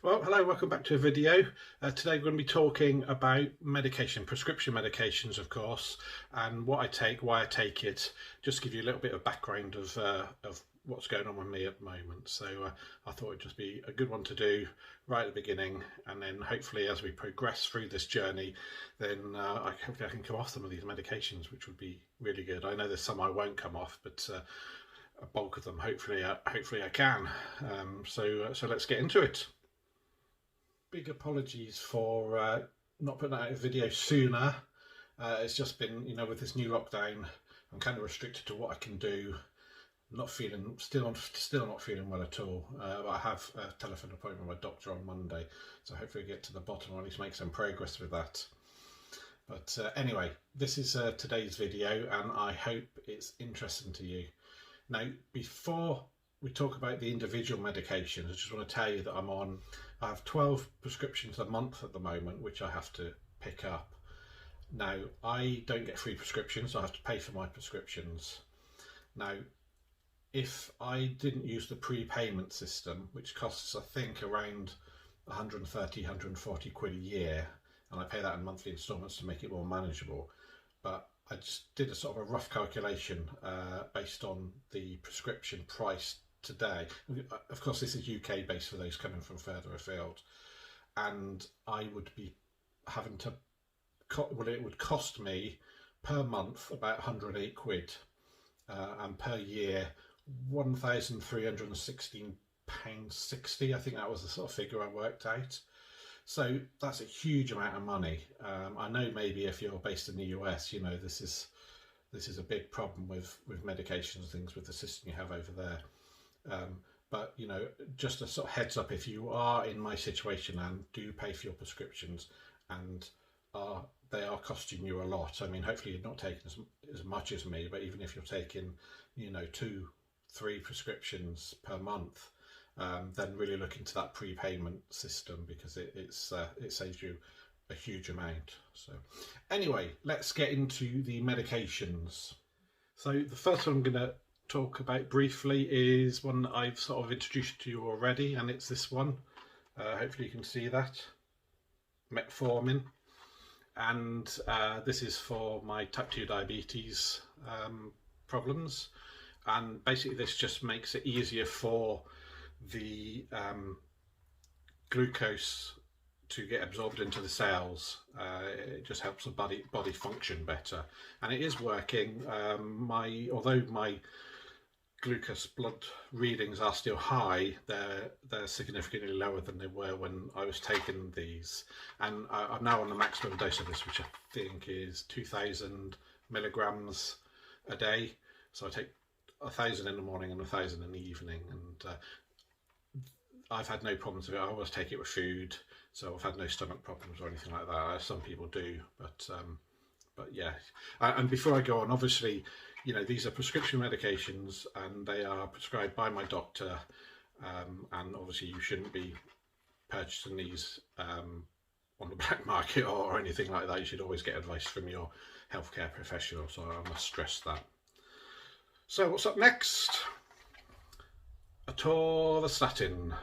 Well, hello, welcome back to a video. Today we're going to be talking about medication, prescription medications, of course, and what I take, why I take it, just give you a little bit of background of what's going on with me at the moment. So I thought it'd just be a good one to do right at the beginning, and then hopefully as we progress through this journey, then hopefully I can come off some of these medications, which would be really good. I know there's some I won't come off, but a bulk of them hopefully I can. So let's get into it. Big apologies for not putting out a video sooner. It's just been, with this new lockdown, I'm kind of restricted to what I can do. Not feeling, still not feeling well at all. I have a telephone appointment with my doctor on Monday, so hopefully I get to the bottom, or at least make some progress with that. But anyway, this is today's video, and I hope it's interesting to you. Now, before we talk about the individual medications, I just want to tell you that I have 12 prescriptions a month at the moment, which I have to pick up. Now, I don't get free prescriptions, so I have to pay for my prescriptions. Now, if I didn't use the prepayment system, which costs, I think, around 130, 140 quid a year, and I pay that in monthly instalments to make it more manageable, but I just did a sort of a rough calculation based on the prescription price today. Of course, this is UK based for those coming from further afield, and I would be having to, well, it would cost me per month about 108 quid, and per year £1,316.60. I think that was the sort of figure I worked out. So that's a huge amount of money. I know maybe if you're based in the US, this is a big problem with medications and things with the system you have over there. But just a sort of heads up, if you are in my situation and do pay for your prescriptions and they are costing you a lot. I mean, hopefully you're not taking as much as me, but even if you're taking 2-3 prescriptions per month, then really look into that prepayment system, because it saves you a huge amount. So anyway, let's get into the medications. So the first one I'm going to talk about briefly is one that I've sort of introduced to you already, and it's this one. Hopefully you can see that, Metformin, and this is for my type 2 diabetes problems, and basically this just makes it easier for the glucose to get absorbed into the cells. It just helps the body function better, and it is working. Although my glucose blood readings are still high, they're significantly lower than they were when I was taking these, and I'm now on the maximum dose of this, which I think is 2,000 milligrams a day. So I take 1,000 in the morning and 1,000 in the evening, and I've had no problems with it. I always take it with food, so I've had no stomach problems or anything like that. Some people do, but yeah. And before I go on, obviously, these are prescription medications, and they are prescribed by my doctor, and obviously you shouldn't be purchasing these on the black market or anything like that. You should always get advice from your healthcare professional, so I must stress that. So what's up next? Atorvastatin,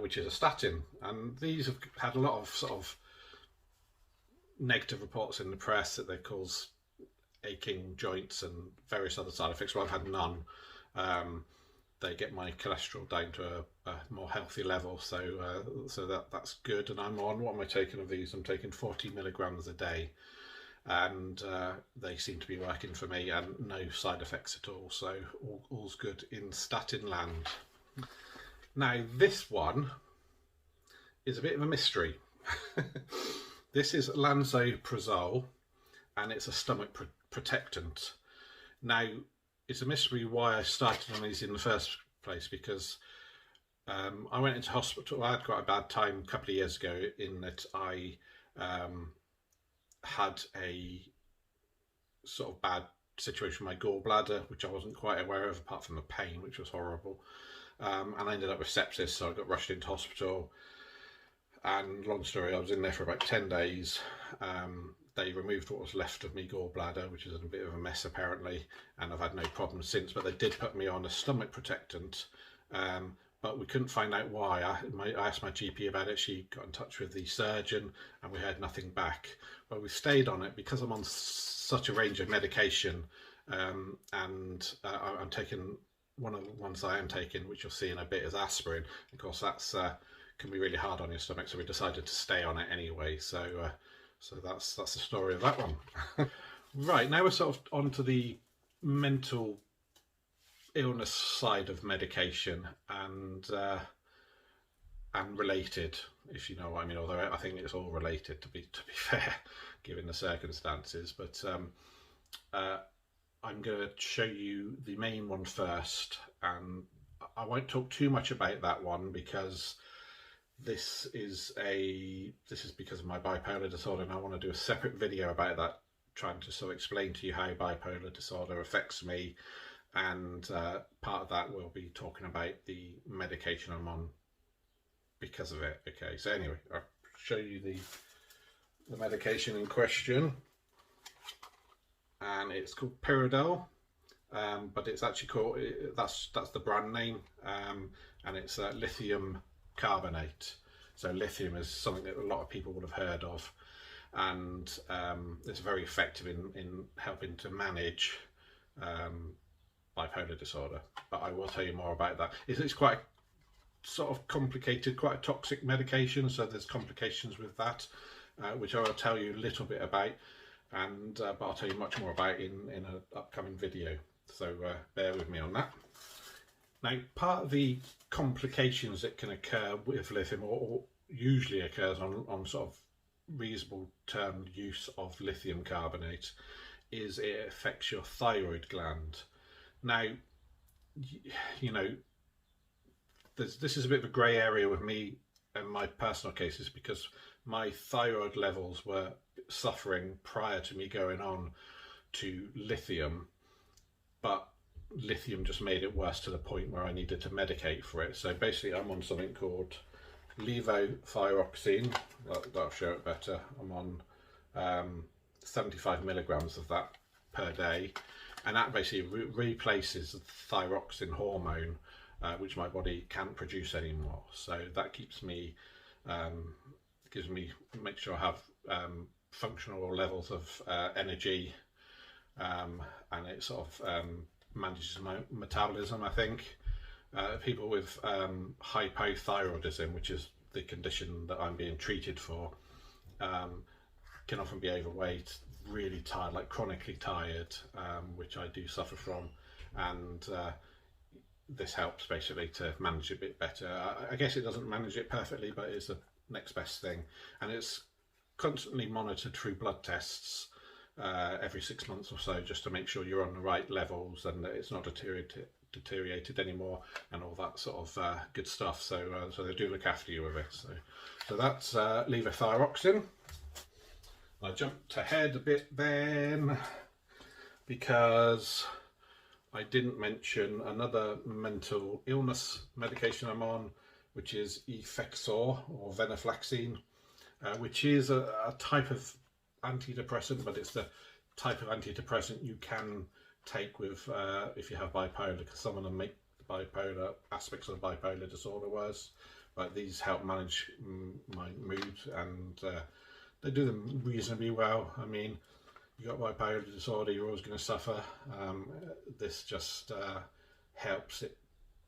which is a statin, and these have had a lot of sort of negative reports in the press that they cause aching joints and various other side effects. Well, I've had none. They get my cholesterol down to a more healthy level, so that's good. And I'm on, what am I taking of these? I'm taking 40 milligrams a day, and they seem to be working for me, and no side effects at all, so all's good in statin land. Now this one is a bit of a mystery. This is Lansoprazole, and it's a stomach protectant. Now, it's a mystery why I started on these in the first place, because I went into hospital. I had quite a bad time a couple of years ago, in that I had a sort of bad situation with my gallbladder, which I wasn't quite aware of, apart from the pain, which was horrible. And I ended up with sepsis, so I got rushed into hospital. And long story, I was in there for about 10 days. They removed what was left of me gallbladder, which is a bit of a mess apparently, and I've had no problems since. But they did put me on a stomach protectant, but we couldn't find out why. I asked my GP about it. She got in touch with the surgeon and we heard nothing back. But we stayed on it because I'm on such a range of medication, and I'm taking, one of the ones I am taking, which you'll see in a bit, is aspirin. Of course, that's can be really hard on your stomach, so we decided to stay on it anyway. So that's the story of that one. Right, now we're sort of onto the mental illness side of medication and related, if you know what I mean. Although I think it's all related, to be fair, given the circumstances. But I'm going to show you the main one first, and I won't talk too much about that one because this is because of my bipolar disorder, and I want to do a separate video about that, trying to sort of explain to you how bipolar disorder affects me. And part of that will be talking about the medication I'm on because of it. Okay, so anyway, I'll show you the medication in question, and it's called Pyridol, but it's actually called, that's the brand name, and it's lithium carbonate. So lithium is something that a lot of people would have heard of, and it's very effective in helping to manage bipolar disorder. But I will tell you more about that. It's quite a sort of complicated, quite a toxic medication, so there's complications with that, which I will tell you a little bit about, and but I'll tell you much more about in an upcoming video, so bear with me on that. Now, part of the complications that can occur with lithium, or usually occurs on sort of reasonable term use of lithium carbonate, is it affects your thyroid gland. Now, you know, this is a bit of a grey area with me and my personal cases, because my thyroid levels were suffering prior to me going on to lithium, but lithium just made it worse to the point where I needed to medicate for it. So basically I'm on something called Levothyroxine. That'll show it better. I'm on 75 milligrams of that per day, and that basically replaces the thyroxine hormone, which my body can't produce anymore. So that keeps me, makes sure I have functional levels of energy, and it sort of manages my metabolism, I think. People with hypothyroidism, which is the condition that I'm being treated for, can often be overweight, really tired, like chronically tired, which I do suffer from, and this helps basically to manage it a bit better. I guess it doesn't manage it perfectly, but it's the next best thing, and it's constantly monitored through blood tests every 6 months or so, just to make sure you're on the right levels and that it's not deteriorated anymore and all that sort of good stuff. So they do look after you with it. So that's levothyroxine. I jumped ahead a bit then because I didn't mention another mental illness medication I'm on, which is Effexor, or Venlafaxine, which is a type of antidepressant, but it's the type of antidepressant you can take with if you have bipolar, because some of them make the bipolar aspects of the bipolar disorder worse, but these help manage my mood, and they do them reasonably well. I mean, you got bipolar disorder, you're always going to suffer. This just helps it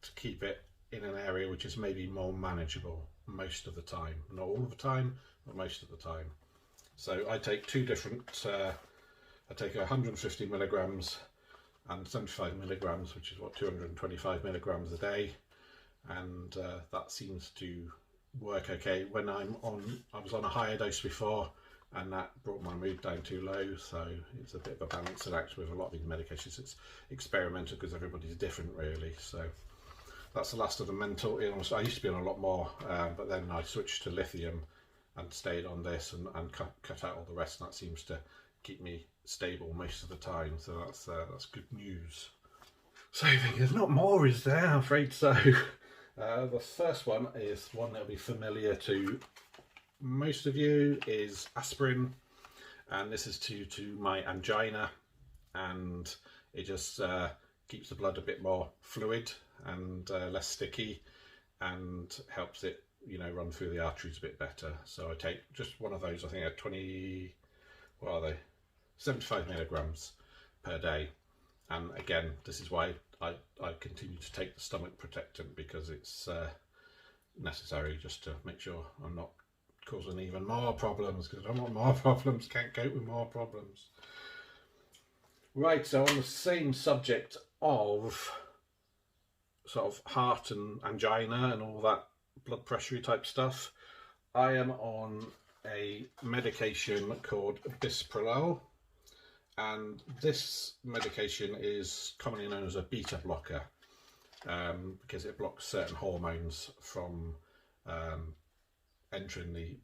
to keep it in an area which is maybe more manageable most of the time. Not all of the time, but most of the time. So I take two different, I take 150 milligrams and 75 milligrams, which is what, 225 milligrams a day, and that seems to work okay. When I was on a higher dose before, and that brought my mood down too low, so it's a bit of a balancing act with a lot of these medications. It's experimental because everybody's different, really. So that's the last of the mental illness. I used to be on a lot more, but then I switched to lithium and stayed on this and cut out all the rest, and that seems to keep me stable most of the time. So that's good news. So I think there's not more, is there? I'm afraid so. The first one is one that'll be familiar to most of you, is aspirin, and this is to my angina, and it just keeps the blood a bit more fluid and less sticky, and helps it, you know, run through the arteries a bit better. So I take just one of those, I think at 20, what are they, 75 milligrams per day. And again, this is why I continue to take the stomach protectant, because it's necessary just to make sure I'm not causing even more problems, because I don't want more problems, can't cope with more problems. Right, so on the same subject of sort of heart and angina and all that blood pressure type stuff, I am on a medication called Bisoprolol, and this medication is commonly known as a beta blocker, because it blocks certain hormones from entering the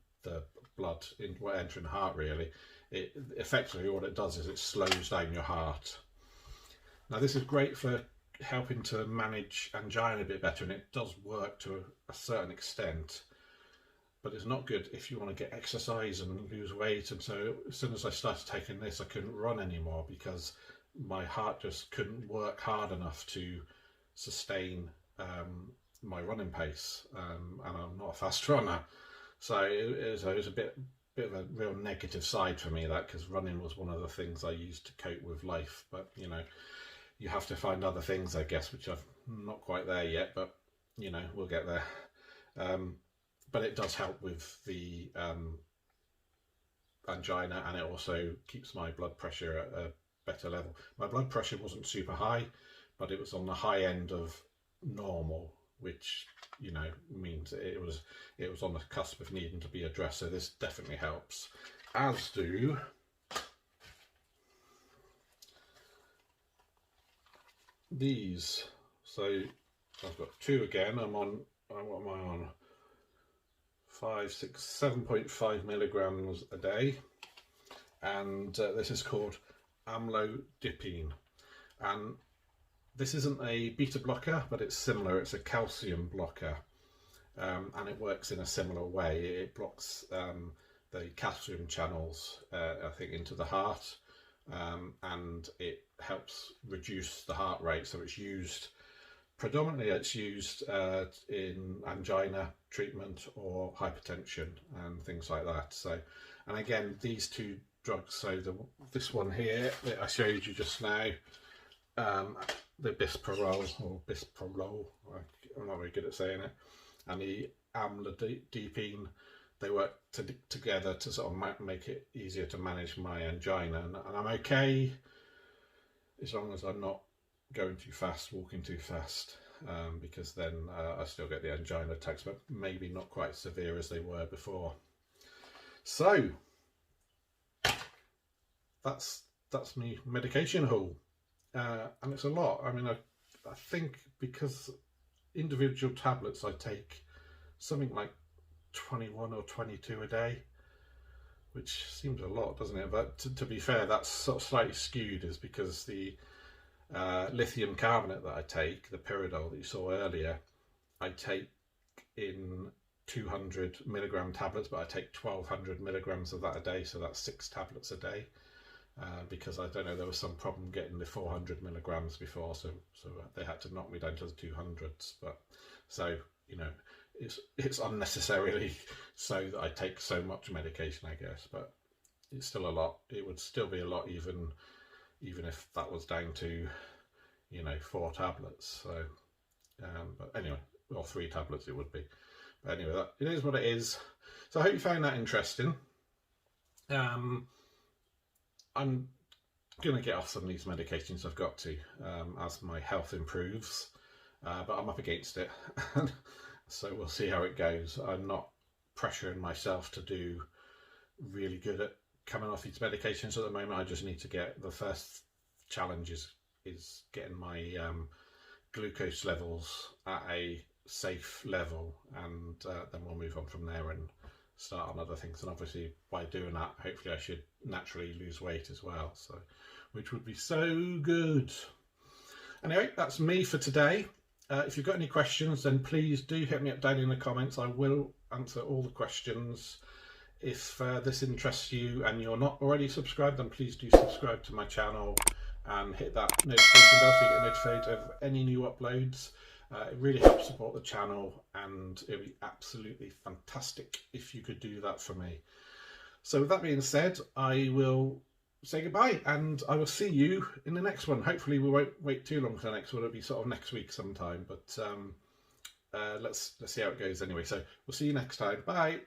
blood, entering the heart really. It effectively, what it does is it slows down your heart. Now this is great for helping to manage angina a bit better, and it does work to a certain extent, but it's not good if you want to get exercise and lose weight. And so as soon as I started taking this, I couldn't run anymore because my heart just couldn't work hard enough to sustain my running pace, and I'm not a fast runner, so it was a bit of a real negative side for me, that, because running was one of the things I used to cope with life. But you know, you have to find other things, I guess, which I'm not quite there yet, but you know, we'll get there. But it does help with the angina, and it also keeps my blood pressure at a better level. My blood pressure wasn't super high, but it was on the high end of normal, which, you know, means it was on the cusp of needing to be addressed. So this definitely helps, as do these. So I've got two again. I'm on, what am I on? 7.5 milligrams a day, and this is called Amlodipine, and this isn't a beta blocker, but it's similar. It's a calcium blocker, and it works in a similar way. It blocks the calcium channels, I think, into the heart, and it helps reduce the heart rate. So it's used predominantly, it's used in angina treatment or hypertension and things like that. So, and again, these two drugs, so this one here that I showed you just now, the Bisoprolol, I'm not very good at saying it, and the Amlodipine, they work together to sort of make it easier to manage my angina, and I'm okay as long as I'm not going too fast, walking too fast, because then I still get the angina attacks, but maybe not quite as severe as they were before. So that's me medication haul. And it's a lot. I mean, I think because individual tablets I take something like 21 or 22 a day, which seems a lot, doesn't it? But to be fair, that's sort of slightly skewed, is because the lithium carbonate that I take, the pyridol that you saw earlier, I take in 200 milligram tablets, but I take 1200 milligrams of that a day, so that's 6 tablets a day. Because I don't know, there was some problem getting the 400 milligrams before, so they had to knock me down to the 200s. But so, you know, it's unnecessarily so that I take so much medication, I guess, but it's still a lot. It would still be a lot even if that was down to, you know, 4 tablets. So but anyway, or 3 tablets it would be. But anyway, it is what it is. So I hope you found that interesting. I'm going to get off some of these medications, I've got to, as my health improves, but I'm up against it, so we'll see how it goes. I'm not pressuring myself to do really good at coming off these medications at the moment. I just need to get, the first challenge is getting my glucose levels at a safe level, and then we'll move on from there and start on other things. And obviously by doing that, hopefully I should naturally lose weight as well, so which would be so good. Anyway, that's me for today. If you've got any questions, then please do hit me up down in the comments. I will answer all the questions. If this interests you and you're not already subscribed, then please do subscribe to my channel and hit that notification bell so you get notified of any new uploads. It really helps support the channel, and it would be absolutely fantastic if you could do that for me. So with that being said, I will say goodbye, and I will see you in the next one. Hopefully we won't wait too long for the next one. It'll be sort of next week sometime, but let's see how it goes anyway. So we'll see you next time. Bye.